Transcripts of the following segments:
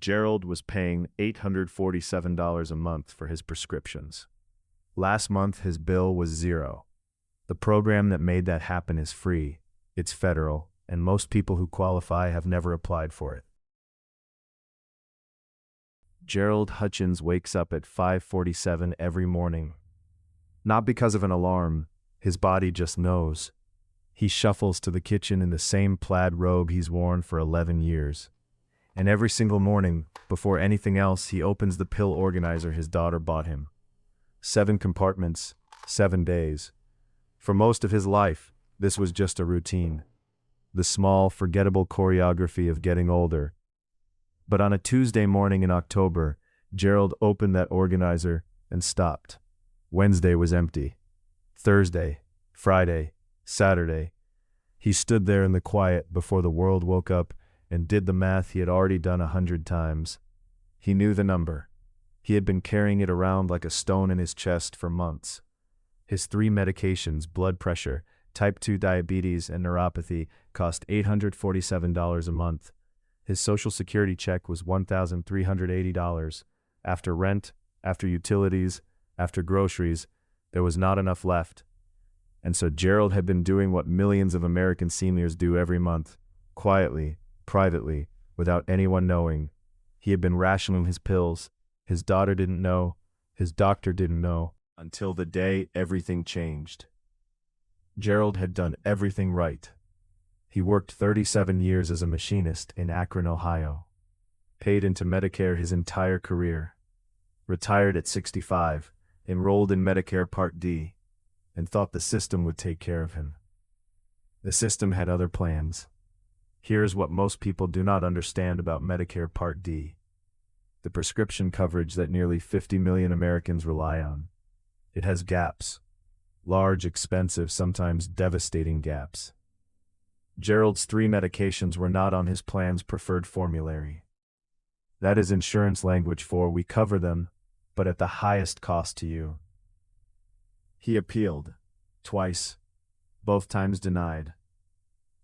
Gerald was paying $847 a month for his prescriptions. Last month, his bill was zero. The program that made that happen is free, it's federal, and most people who qualify have never applied for it. Gerald Hutchins wakes up at 5:47 every morning. Not because of an alarm, his body just knows. He shuffles to the kitchen in the same plaid robe he's worn for 11 years. And every single morning, before anything else, he opens the pill organizer his daughter bought him. 7 compartments, 7 days. For most of his life, this was just a routine. The small, forgettable choreography of getting older. But on a Tuesday morning in October, Gerald opened that organizer and stopped. Wednesday was empty. Thursday, Friday, Saturday. He stood there in the quiet before the world woke up and did the math he had already done 100 times. He knew the number. He had been carrying it around like a stone in his chest for months. His 3 medications, blood pressure, type 2 diabetes, and neuropathy, cost $847 a month. His Social Security check was $1,380. After rent, after utilities, after groceries, there was not enough left. And so Gerald had been doing what millions of American seniors do every month, quietly, privately, without anyone knowing. He had been rationing his pills. His daughter didn't know. His doctor didn't know. Until the day everything changed. Gerald had done everything right. He worked 37 years as a machinist in Akron, Ohio. Paid into Medicare his entire career. Retired at 65, enrolled in Medicare Part D, and thought the system would take care of him. The system had other plans. Here's what most people do not understand about Medicare Part D. The prescription coverage that nearly 50 million Americans rely on. It has gaps. Large, expensive, sometimes devastating gaps. Gerald's 3 medications were not on his plan's preferred formulary. That is insurance language for we cover them, but at the highest cost to you. He appealed. Twice. Both times denied.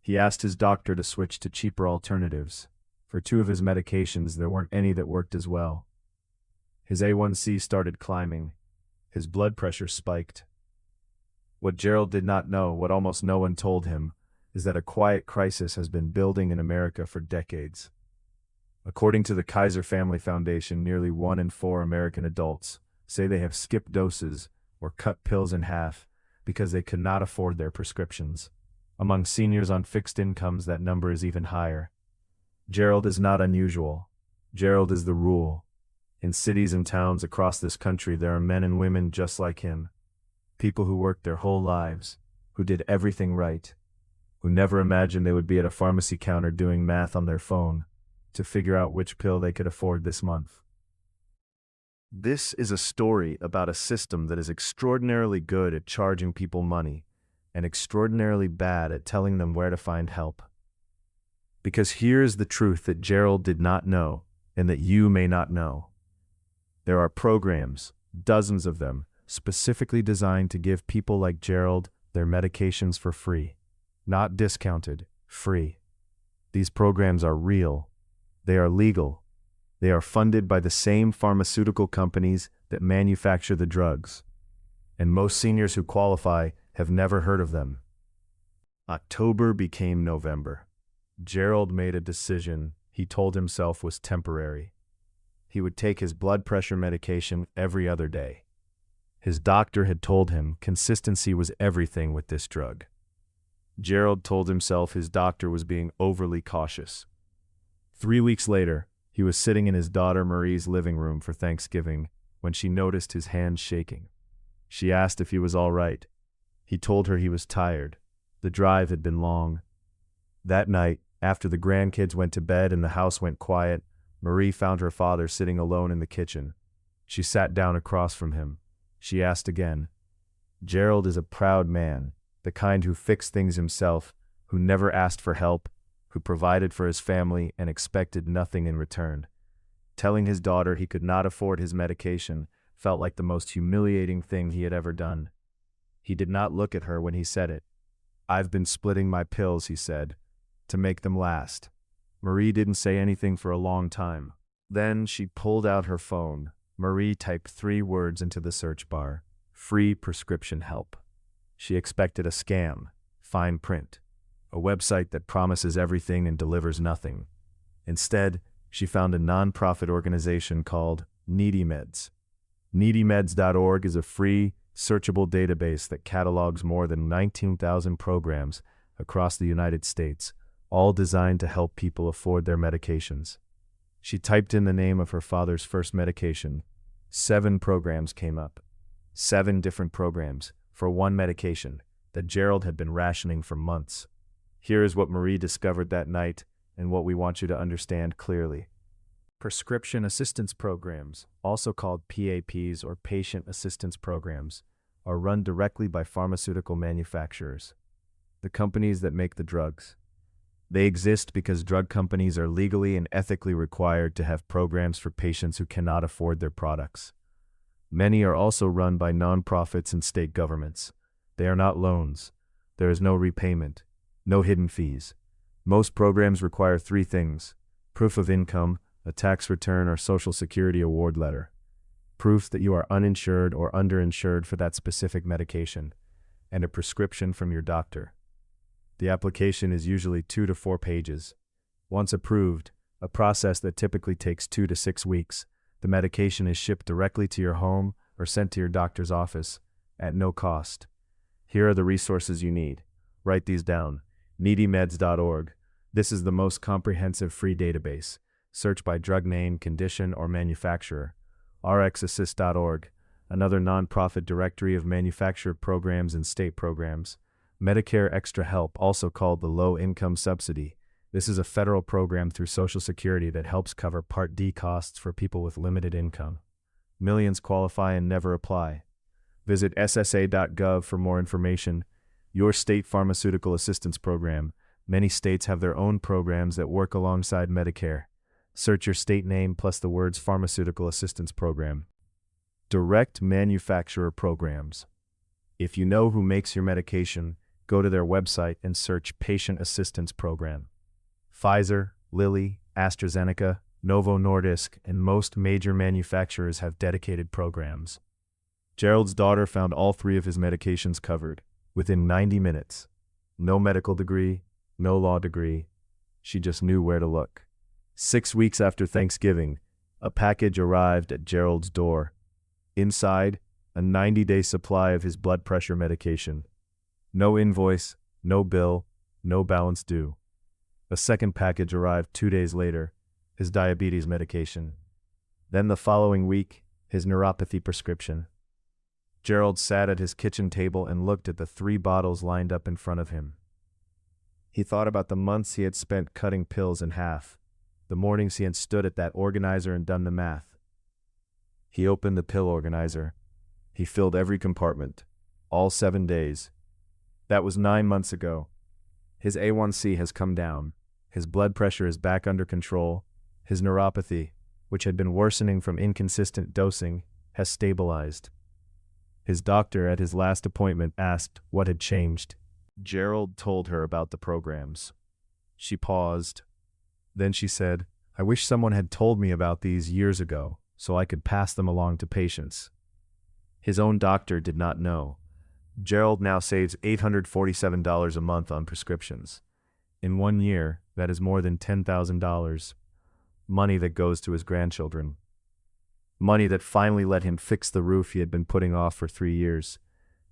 He asked his doctor to switch to cheaper alternatives. For 2 of his medications, there weren't any that worked as well. His A1C started climbing. His blood pressure spiked. What Gerald did not know, what almost no one told him, is that a quiet crisis has been building in America for decades. According to the Kaiser Family Foundation, nearly 1 in 4 American adults say they have skipped doses or cut pills in half because they could not afford their prescriptions. Among seniors on fixed incomes, that number is even higher. Gerald is not unusual. Gerald is the rule. In cities and towns across this country, there are men and women just like him. People who worked their whole lives, who did everything right, who never imagined they would be at a pharmacy counter doing math on their phone to figure out which pill they could afford this month. This is a story about a system that is extraordinarily good at charging people money and extraordinarily bad at telling them where to find help. Because here is the truth that Gerald did not know and that you may not know. There are programs, dozens of them, specifically designed to give people like Gerald their medications for free. Not discounted, free. These programs are real. They are legal. They are funded by the same pharmaceutical companies that manufacture the drugs. And most seniors who qualify have never heard of them. October became November. Gerald made a decision he told himself was temporary. He would take his blood pressure medication every other day. His doctor had told him consistency was everything with this drug. Gerald told himself his doctor was being overly cautious. 3 weeks later, he was sitting in his daughter Marie's living room for Thanksgiving when she noticed his hands shaking. She asked if he was all right. He told her he was tired. The drive had been long. That night, after the grandkids went to bed and the house went quiet, Marie found her father sitting alone in the kitchen. She sat down across from him. She asked again. Gerald is a proud man, the kind who fixed things himself, who never asked for help, who provided for his family and expected nothing in return. Telling his daughter he could not afford his medication felt like the most humiliating thing he had ever done. He did not look at her when he said it. "I've been splitting my pills," he said, "to make them last." Marie didn't say anything for a long time. Then she pulled out her phone. Marie typed 3 words into the search bar: free prescription help. She expected a scam, fine print, a website that promises everything and delivers nothing. Instead, she found a non-profit organization called NeedyMeds. NeedyMeds.org is a free, searchable database that catalogs more than 19,000 programs across the United States, all designed to help people afford their medications. She typed in the name of her father's first medication. 7 programs came up. 7 different programs for one medication that Gerald had been rationing for months. Here is what Marie discovered that night and what we want you to understand clearly. Prescription Assistance Programs, also called PAPs or Patient Assistance Programs, are run directly by pharmaceutical manufacturers, the companies that make the drugs. They exist because drug companies are legally and ethically required to have programs for patients who cannot afford their products. Many are also run by nonprofits and state governments. They are not loans. There is no repayment, no hidden fees. Most programs require 3 things: proof of income, a tax return or Social Security award letter, proof that you are uninsured or underinsured for that specific medication, and a prescription from your doctor. The application is usually 2 to 4 pages. Once approved, a process that typically takes 2 to 6 weeks, the medication is shipped directly to your home or sent to your doctor's office at no cost. Here are the resources you need. Write these down. NeedyMeds.org. This is the most comprehensive free database. Search by drug name, condition, or manufacturer. RxAssist.org, another nonprofit directory of manufactured programs and state programs. Medicare Extra Help, also called the Low Income Subsidy. This is a federal program through Social Security that helps cover Part D costs for people with limited income. Millions qualify and never apply. Visit SSA.gov for more information. Your state Pharmaceutical Assistance Program. Many states have their own programs that work alongside Medicare. Search your state name plus the words Pharmaceutical Assistance Program. Direct manufacturer programs. If you know who makes your medication, go to their website and search Patient Assistance Program. Pfizer, Lilly, AstraZeneca, Novo Nordisk, and most major manufacturers have dedicated programs. Gerald's daughter found all 3 of his medications covered within 90 minutes. No medical degree, no law degree. She just knew where to look. 6 weeks after Thanksgiving, a package arrived at Gerald's door. Inside, a 90-day supply of his blood pressure medication. No invoice, no bill, no balance due. A second package arrived 2 days later, his diabetes medication. Then the following week, his neuropathy prescription. Gerald sat at his kitchen table and looked at the 3 bottles lined up in front of him. He thought about the months he had spent cutting pills in half, the mornings he had stood at that organizer and done the math. He opened the pill organizer. He filled every compartment, all 7 days. That was 9 months ago. His A1C has come down. His blood pressure is back under control. His neuropathy, which had been worsening from inconsistent dosing, has stabilized. His doctor at his last appointment asked what had changed. Gerald told her about the programs. She paused. Then she said, "I wish someone had told me about these years ago, so I could pass them along to patients." His own doctor did not know. Gerald now saves $847 a month on prescriptions. In 1 year, that is more than $10,000. Money that goes to his grandchildren. Money that finally let him fix the roof he had been putting off for 3 years.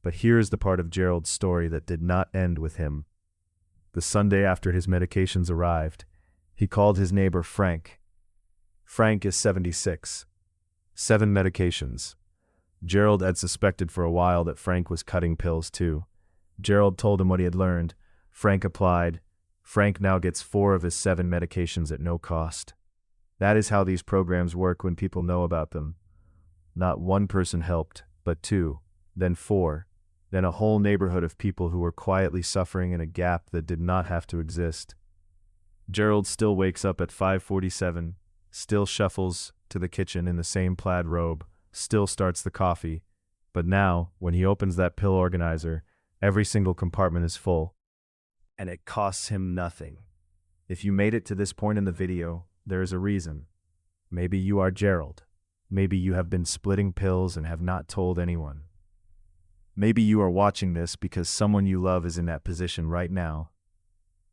But here is the part of Gerald's story that did not end with him. The Sunday after his medications arrived, he called his neighbor Frank. Frank is 76. 7 medications. Gerald had suspected for a while that Frank was cutting pills too. Gerald told him what he had learned. Frank applied. Frank now gets 4 of his 7 medications at no cost. That is how these programs work when people know about them. Not 1 person helped, but 2, then 4, then a whole neighborhood of people who were quietly suffering in a gap that did not have to exist. Gerald still wakes up at 5:47, still shuffles to the kitchen in the same plaid robe, still starts the coffee, but now, when he opens that pill organizer, every single compartment is full. And it costs him nothing. If you made it to this point in the video, there is a reason. Maybe you are Gerald. Maybe you have been splitting pills and have not told anyone. Maybe you are watching this because someone you love is in that position right now.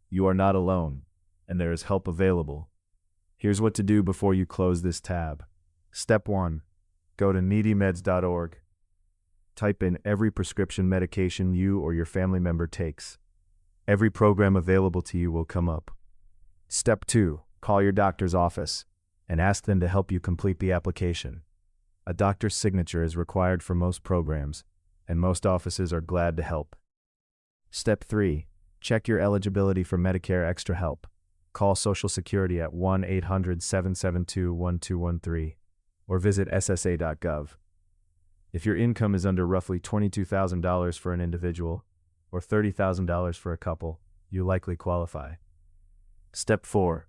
You are not alone, and there is help available. Here's what to do before you close this tab. Step 1. Go to needymeds.org. Type in every prescription medication you or your family member takes. Every program available to you will come up. Step 2. Call your doctor's office and ask them to help you complete the application. A doctor's signature is required for most programs, and most offices are glad to help. Step 3. Check your eligibility for Medicare Extra Help. Call Social Security at 1-800-772-1213 or visit SSA.gov. If your income is under roughly $22,000 for an individual or $30,000 for a couple, you likely qualify. Step 4.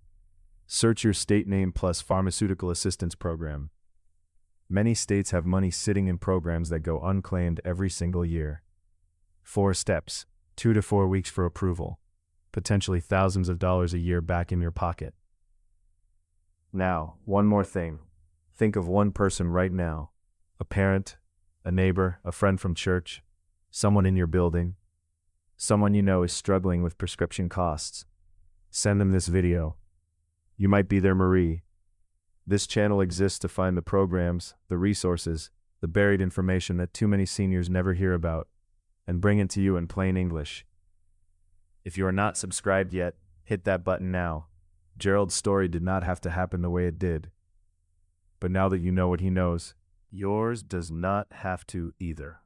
Search your state name plus Pharmaceutical Assistance Program. Many states have money sitting in programs that go unclaimed every single year. 4 steps, 2 to 4 weeks for approval, potentially thousands of dollars a year back in your pocket. Now, one more thing. Think of one person right now, a parent, a neighbor, a friend from church, someone in your building, someone you know is struggling with prescription costs. Send them this video. You might be their Marie. This channel exists to find the programs, the resources, the buried information that too many seniors never hear about, and bring it to you in plain English. If you are not subscribed yet, hit that button now. Gerald's story did not have to happen the way it did. But now that you know what he knows, yours does not have to either.